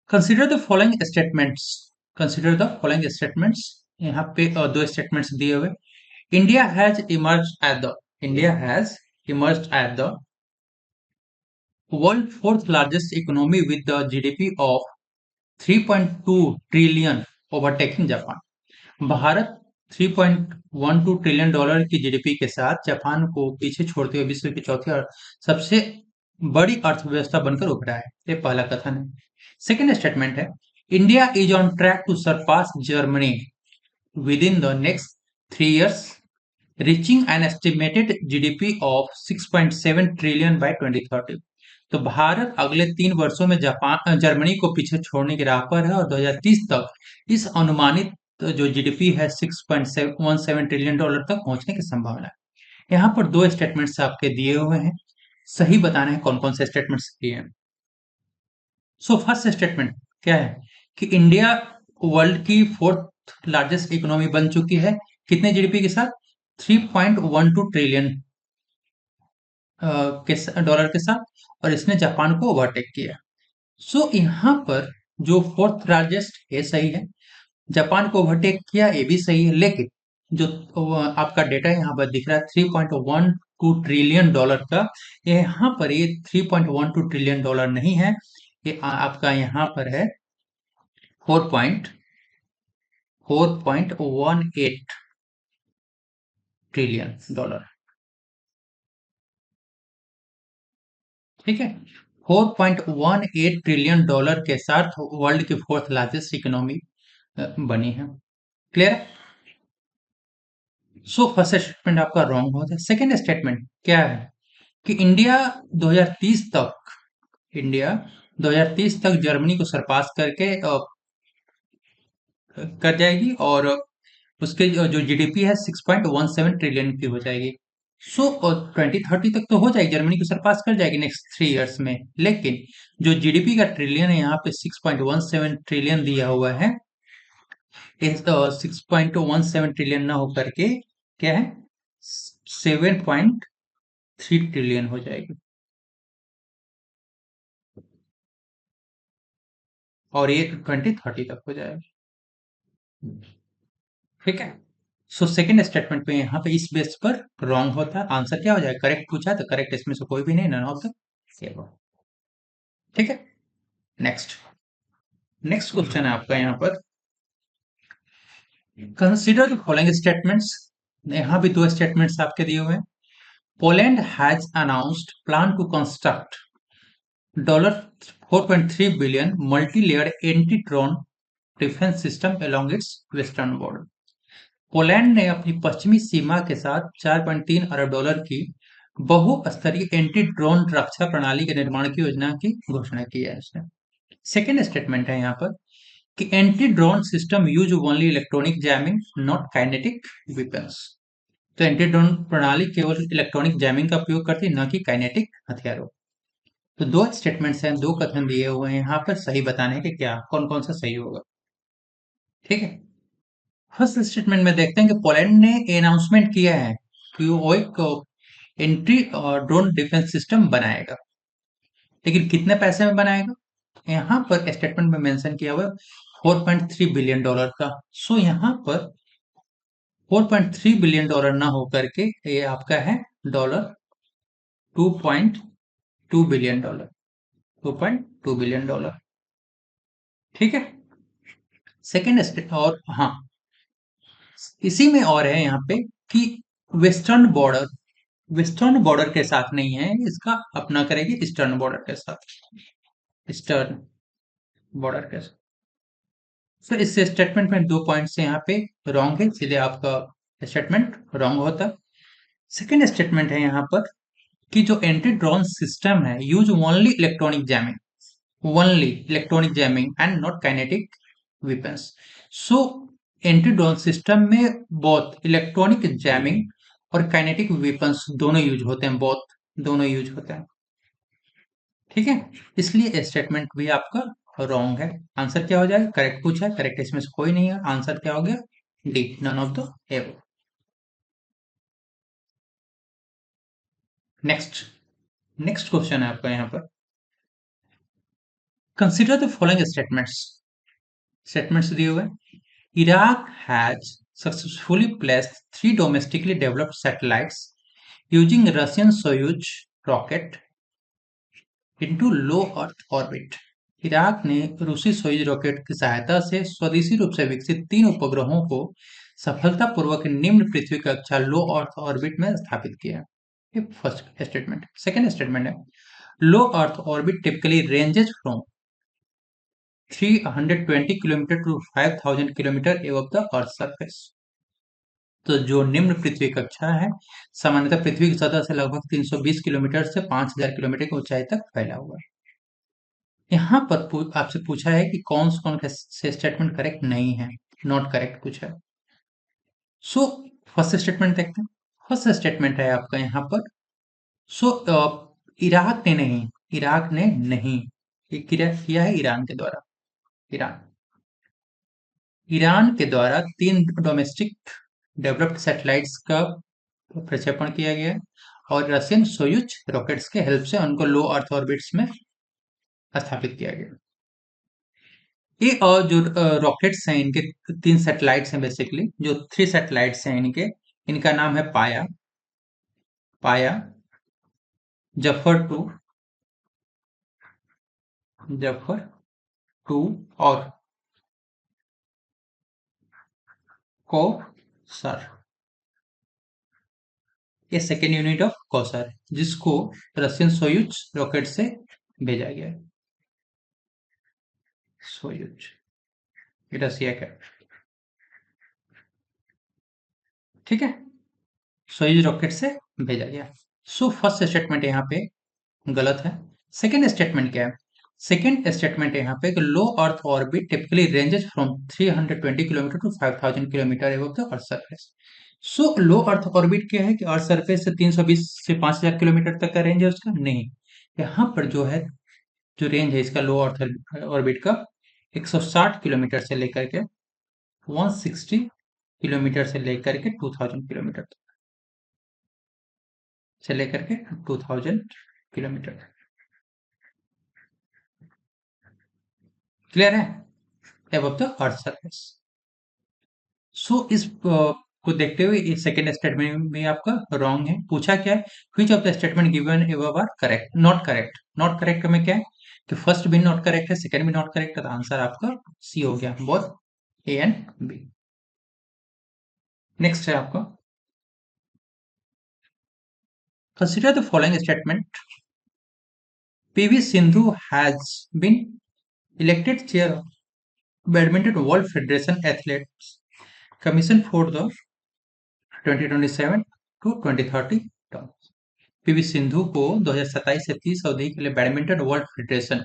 Consider the following statements. Consider the following statements. यहाँ पे दो स्टेटमेंट्स दिए हुए। India has emerge at the India has emerge at the world fourth largest economy with the GDP of 3.2 trillion, overtaking Japan. Bharat 3.12 trillion dollar की GDP के साथ Japan को पीछे छोड़ते हुए विश्व की चौथी और सबसे बड़ी अर्थव्यवस्था बनकर उभरा है। ये पहला कथन है। सेकेंड स्टेटमेंट है, India is on track to surpass Germany within the next 3 years, reaching an estimated GDP of 6.7 trillion by 2030। तो भारत अगले 3 वर्षों में जापान जर्मनी को पीछे छोड़ने की राह पर है और 2030 तक इस अनुमानित जो जीडीपी है 6.17 ट्रिलियन डॉलर तक पहुंचने की संभावना है। यहाँ पर दो स्टेटमेंट्स आपके दिए हुए हैं, सही बताना है कौन कौन से स्टेटमेंट्स दिए हैं। सो फर्स्ट स्टेटमेंट क्या है कि इंडिया वर्ल्ड की फोर्थ लार्जेस्ट इकोनॉमी बन चुकी है। कितने जीडीपी के साथ? 3.12 ट्रिलियन के डॉलर के साथ, और इसने जापान को ओवरटेक किया। सो यहाँ पर जो फोर्थ लार्जेस्ट है सही है, जापान को ओवरटेक किया ये भी सही है, लेकिन जो आपका डेटा यहाँ पर दिख रहा है 3.12 ट्रिलियन डॉलर का, यहाँ पर ये 3.12 ट्रिलियन डॉलर नहीं है, ये आपका यहाँ पर है 4.18 ट्रिलियन डॉलर। ठीक है, 4.18 ट्रिलियन डॉलर के साथ वर्ल्ड की फोर्थ लार्जेस्ट इकोनॉमी बनी है। क्लियर है? सो फर्स्ट स्टेटमेंट आपका रॉन्ग होता है। सेकेंड स्टेटमेंट क्या है कि इंडिया 2030 तक जर्मनी को सरपास करके कर जाएगी, और उसके जो जीडीपी है 6.17 ट्रिलियन की हो जाएगी। सो 2030 तक तो हो जाएगी, जर्मनी को सरपास कर जाएगी नेक्स्ट 3 years में, लेकिन जो जीडीपी का ट्रिलियन है यहाँ पे 6.17 ट्रिलियन दिया हुआ है, 6.17 ट्रिलियन ना होकर के क्या है 7.3 ट्रिलियन हो जाएगी, और ये 2030 तक हो जाएगा। ठीक है, सो सेकंड स्टेटमेंट पे यहाँ पे इस बेस पर रॉन्ग होता है। आंसर क्या हो जाएगा? करेक्ट पूछा है तो करेक्ट इसमें से कोई भी नहीं, नन ऑफ द एबव। ठीक है, नेक्स्ट नेक्स्ट क्वेश्चन है आपका यहाँ पर, कंसिडर द फॉलोइंग स्टेटमेंट्स। यहाँ भी दो स्टेटमेंट्स आपके दिए हुए हैं। Poland has announced plan to construct $4.3 billion multi layer anti drone defence system along its western border. Poland ने अपनी पश्चिमी सीमा के साथ 4.3 अरब डॉलर की बहुस्तरीय एंटी ड्रोन रक्षा प्रणाली के निर्माण की योजना की घोषणा की है इसने। सेकेंड स्टेटमेंट है यहाँ पर कि anti drone system use only electronic jamming not kinetic weapons. तो एंटी ड्रोन प्रणाली केवल इलेक्ट्रॉनिक जैमिंग का उपयोग करती है, न कि काइनेटिक हथियारों। तो दो स्टेटमेंट्स हैं, दो कथन दिए हुए हैं, यहाँ पर सही बताने हैं कि क्या कौन कौन सा सही होगा। ठीक है, फर्स्ट स्टेटमेंट में देखते हैं कि पोलैंड ने अनाउंसमेंट किया है कि वो एक एंटी ड्रोन डिफेंस सिस्टम बनाएगा, लेकिन कितने पैसे में बनाएगा? यहाँ पर स्टेटमेंट में मेंशन किया हुआ है 4.3 बिलियन डॉलर का। सो यहाँ पर 4.3 बिलियन डॉलर ना होकर के ये आपका है dollar 2.2 billion dollar, 2.2 billion dollar. ठीक है, सेकेंड स्टेट, और हाँ इसी में और है यहाँ पे कि वेस्टर्न बॉर्डर वेस्टर्न बॉर्डर के साथ नहीं है, इसका अपना करेगी ईस्टर्न बॉर्डर के साथ, ईस्टर्न बॉर्डर के साथ। फिर इस स्टेटमेंट में दो पॉइंट्स यहाँ पे रॉन्ग है, सीधे आपका स्टेटमेंट रॉन्ग होता है। सेकेंड स्टेटमेंट है यहाँ पर कि जो एंटी ड्रोन सिस्टम है use only electronic jamming and not kinetic weapons. So anti drone system में बहुत इलेक्ट्रॉनिक जैमिंग और काइनेटिक वेपन्स दोनों यूज होते हैं, बहुत दोनों यूज होते हैं। ठीक है, इसलिए स्टेटमेंट भी आपका रॉन्ग है। आंसर क्या हो जाएगा? करेक्ट पूछा है, करेक्ट इसमें से कोई नहीं है, आंसर क्या हो गया? D, none of the above. Next next question है आपका यहाँ पर, कंसिडर द फॉलोइंग स्टेटमेंट्स दिए हुए। Iraq has successfully placed 3 domestically developed satellites using Russian Soyuz rocket into low Earth orbit. Iraq ने रूसी सोयूज रॉकेट की सहायता से स्वदेशी रूप से विकसित 3 उपग्रहों को सफलतापूर्वक निम्न पृथ्वी कक्षा लो अर्थ ऑर्बिट में स्थापित किया। ये फर्स्ट स्टेटमेंट। सेकेंड स्टेटमेंट है low earth orbit typically ranges from 320 kilometre to 5000 kilometre above the earth surface. तो जो निम्न पृथ्वी कक्षा है सामान्यतः पृथ्वी की सतह से लगभग 320 किलोमीटर से 5000 किलोमीटर की ऊंचाई तक फैला हुआ है। यहाँ पर आपसे पूछा है कि कौन से स्टेटमेंट करेक्ट नहीं है, नॉट करेक्ट कुछ है। सो फर्स्ट स्टेटमेंट देखते हैं। फर्स्ट स्टेटमेंट है आपका यहाँ पर सो इराक ने नहीं ये किया है ईरान के द्वारा। ईरान ईरान के द्वारा 3 डोमेस्टिक डेवलप्ड सैटेलाइट्स का प्रक्षेपण किया गया है और रशियन सोयुज रॉकेट्स के हेल्प से उनको लो अर्थ ऑर्बिट्स में स्थापित किया गया। ये और जो रॉकेट्स हैं इनके 3 सैटेलाइट्स हैं बेसिकली, जो 3 सैटेलाइट्स हैं इनका नाम है पाया, जफर 2, जफर 2 और कौसर। ये सेकेंड यूनिट ऑफ कौसर जिसको रशियन सोयुज रॉकेट से भेजा गया है। सोयुज रसिया का, ठीक है, सोयुज रॉकेट से भेजा गया। सो फर्स्ट स्टेटमेंट यहाँ पे गलत है। सेकेंड स्टेटमेंट क्या है? सेकेंड स्टेटमेंट यहाँ पे low earth orbit typically ranges from 320 kilometre to 5000 kilometre above the earth surface. So low earth orbit क्या है कि अर्थ सरफेस से 320 से 5000 किलोमीटर तक का रेंज है उसका नहीं। यहाँ पर जो है जो रेंज है इसका लो अर्थ ऑर्बिट का 160 किलोमीटर से लेकर के 160 किलोमीटर से लेकर के 2000 किलोमीटर तक, से लेकर के 2000 किलोमीटर। क्लियर है? Above the earth surface. So इस को देखते हुए इस सेकेंड स्टेटमेंट में आपका रॉन्ग है। पूछा क्या है? Which of the statement given above are correct? Not correct. Not correct में क्या है कि फर्स्ट भी नॉट करेक्ट है, सेकंड भी नॉट करेक्ट है, तो आंसर आपका सी हो गया, both A and B. Next है आपका consider the following statement. PV Sindhu has been elected chair of badminton world federation athletes commission for the 2027 to 2030 term. PV Sindhu को 2027 से 30 अवधि के लिए badminton world federation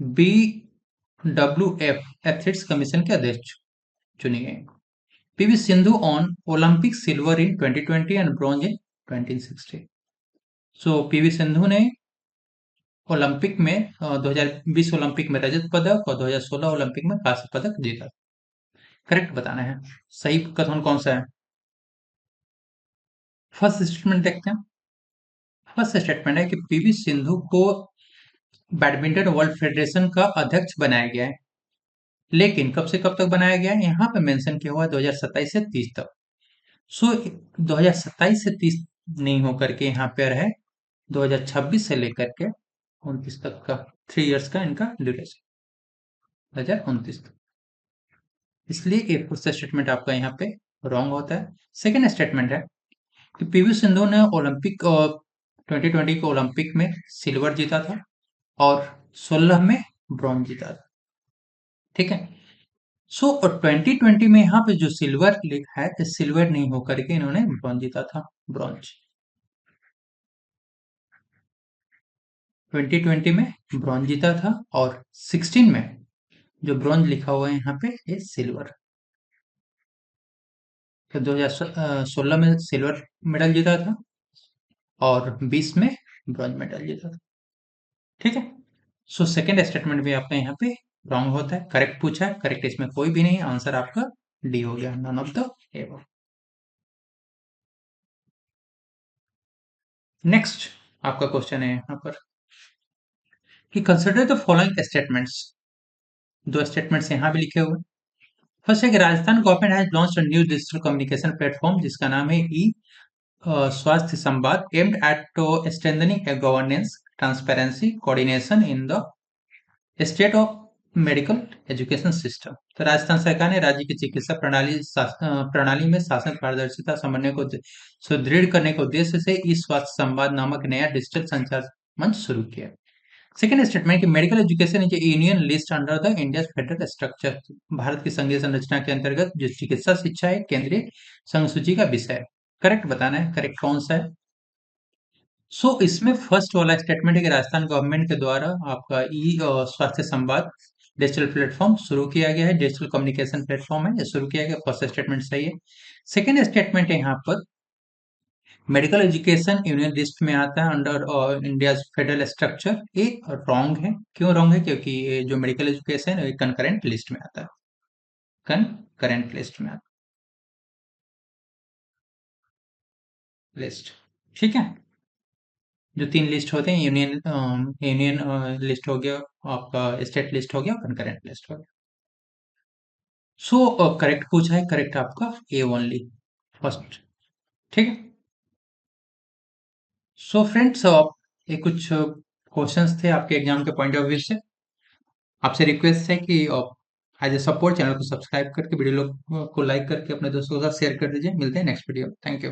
BWF athletes commission के अध्यक्ष चुनी गई। PV Sindhu on Olympic silver in 2020 and bronze in 2060। So PV Sindhu ने ओलंपिक में 2020 ओलंपिक में रजत पदक और 2016 ओलंपिक में कांस्य पदक जीता। करेक्ट बताना है, सही कथन कौन सा है? फर्स्ट स्टेटमेंट देखते हैं। फर्स्ट स्टेटमेंट है कि पीवी सिंधु को बैडमिंटन वर्ल्ड फेडरेशन का अध्यक्ष बनाया गया है, लेकिन कब से कब तक बनाया गया है? यहाँ पे मेंशन किया हुआ है 2027 से 30 तक। सो 2027 से 30 नहीं होकर के यहाँ पे है 2026 से लेकर के 29 तक का 3 इयर्स का इनका ड्यूरेशन, 2029 तक। इसलिए ये फर्स्ट स्टेटमेंट आपका यहाँ पे रॉन्ग होता है। सेकेंड स्टेटमेंट है कि पीवी सिंधु ने ओलंपिक 2020 के ओलंपिक में सिल्वर जीता था और 16 में ब्रॉन्ज जीता था, ठीक है। सो 2020 में यहाँ पे जो सिल्वर लिखा है सिल्वर नहीं होकर के इन्होंने ब्रॉन्ज जीता था, ब्रॉन्ज 2020 में ब्रॉन्ज जीता था और 16 में जो ब्रॉन्ज लिखा हुआ है यहाँ पे ये सिल्वर। तो 2016 में सिल्वर मेडल जीता था और 20 में ब्रॉन्ज मेडल जीता था, ठीक है। सो सेकेंड स्टेटमेंट भी आपका यहाँ पे रॉन्ग होता है। करेक्ट पूछा है, करेक्ट इसमें कोई भी नहीं, आंसर आपका डी हो गया, none of the above. Next आपका क्वेश्चन है यहाँ पर कि कंसिडर द फॉलोइंग स्टेटमेंट्स। दो स्टेटमेंट्स यहाँ भी लिखे हुए। फर्स्ट है कि Rajasthan government has launched a new digital communication platform जिसका नाम है e Swasthya Samvad, aimed at strengthening governance, transparency, coordination in the state of medical education system. तो राजस्थान सरकार ने राज्य की चिकित्सा प्रणाली में शासन पारदर्शिता समन्वय को सुदृढ़ करने के उद्देश्य से ई स्वास्थ्य संवाद नामक नया डिजिटल संचार मंच शुरू किया। सेकेंड स्टेटमेंट कि medical education is union list under the India federal structure. Bharat की संघीय संरचना के अंतर्गत जो चिकित्सा शिक्षा है केंद्रीय संघ सूची का विषय है। करेक्ट बताना है, करेक्ट कौन सा है। इसमें फर्स्ट वाला स्टेटमेंट है कि राजस्थान गवर्नमेंट के द्वारा आपका ई स्वास्थ्य संवाद डिजिटल प्लेटफॉर्म शुरू किया गया है, डिजिटल कम्युनिकेशन प्लेटफॉर्म है, ये शुरू किया गया। फर्स्ट स्टेटमेंट सही है। सेकेंड स्टेटमेंट है यहाँ पर मेडिकल एजुकेशन यूनियन लिस्ट में आता है अंडर इंडिया फेडरल स्ट्रक्चर। ये रॉन्ग है। क्यों रॉन्ग है? क्योंकि ये जो मेडिकल एजुकेशन है कंकरेंट लिस्ट में आता है, कंकरेंट लिस्ट में आता है लिस्ट। ठीक है। जो तीन लिस्ट होते हैं, यूनियन लिस्ट हो गया, आपका स्टेट लिस्ट हो गया, कंकरेंट लिस्ट हो गया। करेक्ट पूछा है, करेक्ट आपका ए ओनली फर्स्ट। ठीक है। फ्रेंड्स, ये कुछ क्वेश्चंस थे आपके एग्जाम के पॉइंट ऑफ व्यू से। आपसे रिक्वेस्ट है कि एज ए सपोर्ट चैनल को सब्सक्राइब करके वीडियो को लाइक करके अपने दोस्तों के साथ शेयर कर दीजिए। मिलते हैं नेक्स्ट वीडियो। Thank you.